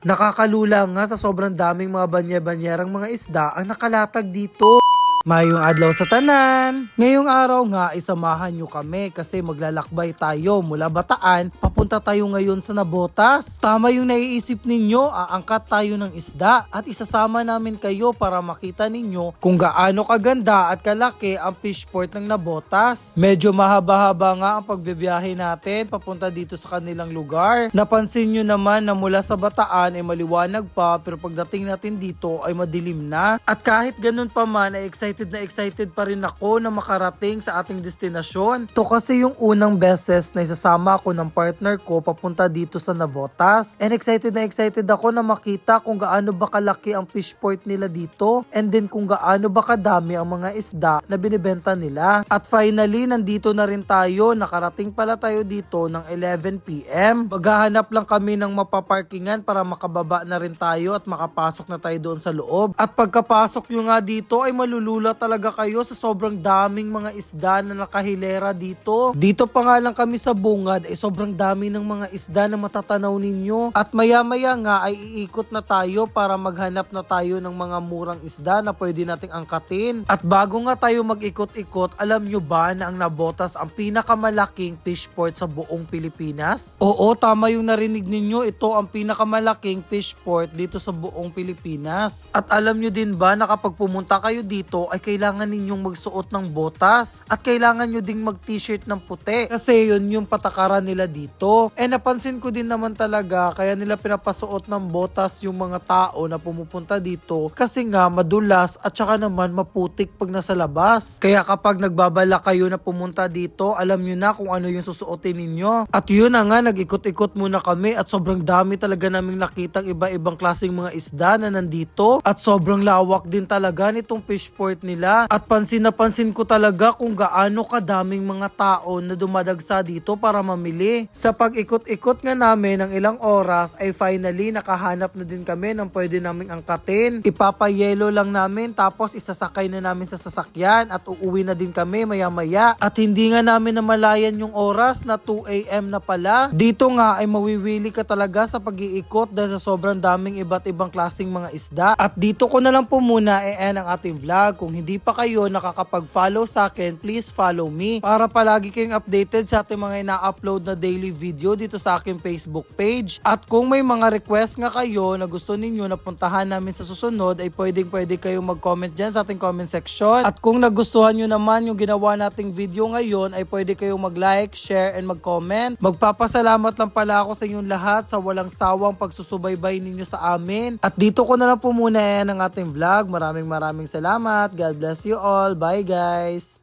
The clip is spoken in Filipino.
Nakakalula nga sa sobrang daming mga banya-banyerang mga isda ang nakalatag dito. Mayong adlaw sa tanan. Ngayong araw nga isamahan nyo kami kasi maglalakbay tayo mula Bataan. Papunta tayo ngayon sa Nabotas. Tama yung naiisip ninyo, aangkat tayo ng isda at isasama namin kayo para makita ninyo kung gaano kaganda at kalaki ang fishport ng Nabotas. Medyo mahaba-haba nga ang pagbibiyahe natin papunta dito sa kanilang lugar. Napansin nyo naman na mula sa Bataan ay maliwanag pa pero pagdating natin dito ay madilim na. At kahit ganun pa man ay excited pa rin ako na makarating sa ating destinasyon. Ito kasi yung unang beses na isasama ako ng partner ko papunta dito sa Navotas. And excited ako na makita kung gaano ba kalaki ang fishport nila dito. And then kung gaano ba kadami ang mga isda na binibenta nila. At finally, nandito na rin tayo. Nakarating pala tayo dito ng 11 PM. Maghahanap lang kami ng mapaparkingan para makababa na rin tayo at makapasok na tayo doon sa loob. At pagkapasok nyo nga dito ay malulula talaga kayo sa sobrang daming mga isda na nakahilera dito. Dito pa nga lang kami sa bungad ay sobrang dami ng mga isda na matatanaw ninyo. At maya-maya nga ay iikot na tayo para maghanap na tayo ng mga murang isda na pwede nating angkatin. At bago nga tayo mag-ikot-ikot, alam nyo ba na ang Nabotas ang pinakamalaking fishport sa buong Pilipinas? Oo, tama yung narinig ninyo. Ito ang pinakamalaking fishport dito sa buong Pilipinas. At alam nyo din ba na kapag pumunta kayo dito ay kailangan ninyong magsuot ng botas at kailangan nyo ding mag-t-shirt ng puti kasi yun yung patakaran nila dito. Eh napansin ko din naman talaga kaya nila pinapasuot ng botas yung mga tao na pumupunta dito kasi nga madulas at saka naman maputik pag nasa labas. Kaya kapag nagbabala kayo na pumunta dito, alam nyo na kung ano yung susuotin ninyo. At yun na nga, nag-ikot-ikot muna kami at sobrang dami talaga naming nakitang iba-ibang klaseng mga isda na nandito at sobrang lawak din talaga nitong fishport nila. At pansin na pansin ko talaga kung gaano kadaming mga tao na dumadagsa dito para mamili. Sa pag-ikot-ikot nga namin ng ilang oras ay finally nakahanap na din kami ng pwede naming angkatin. Ipapayelo lang namin tapos isasakay na namin sa sasakyan at uuwi na din kami maya-maya. At hindi nga namin namalayan yung oras na 2 AM na pala. Dito nga ay mawiwili ka talaga sa pag-iikot dahil sa sobrang daming iba't ibang klaseng mga isda. At dito ko na lang po muna i-end ang ating vlog. Kung hindi pa kayo nakakapag-follow sa akin, please follow me para palagi kayong updated sa ating mga ina-upload na daily video dito sa aking Facebook page. At kung may mga request nga kayo na gusto ninyo na puntahan namin sa susunod, ay pwede kayong mag-comment dyan sa ating comment section. At kung nagustuhan nyo naman yung ginawa nating video ngayon, ay pwede kayong mag-like, share, and mag-comment. Magpapasalamat lang pala ako sa inyong lahat sa walang sawang pagsusubaybay ninyo sa amin. At dito ko na lang po muna ang ating vlog. Maraming salamat. God bless you all. Bye guys!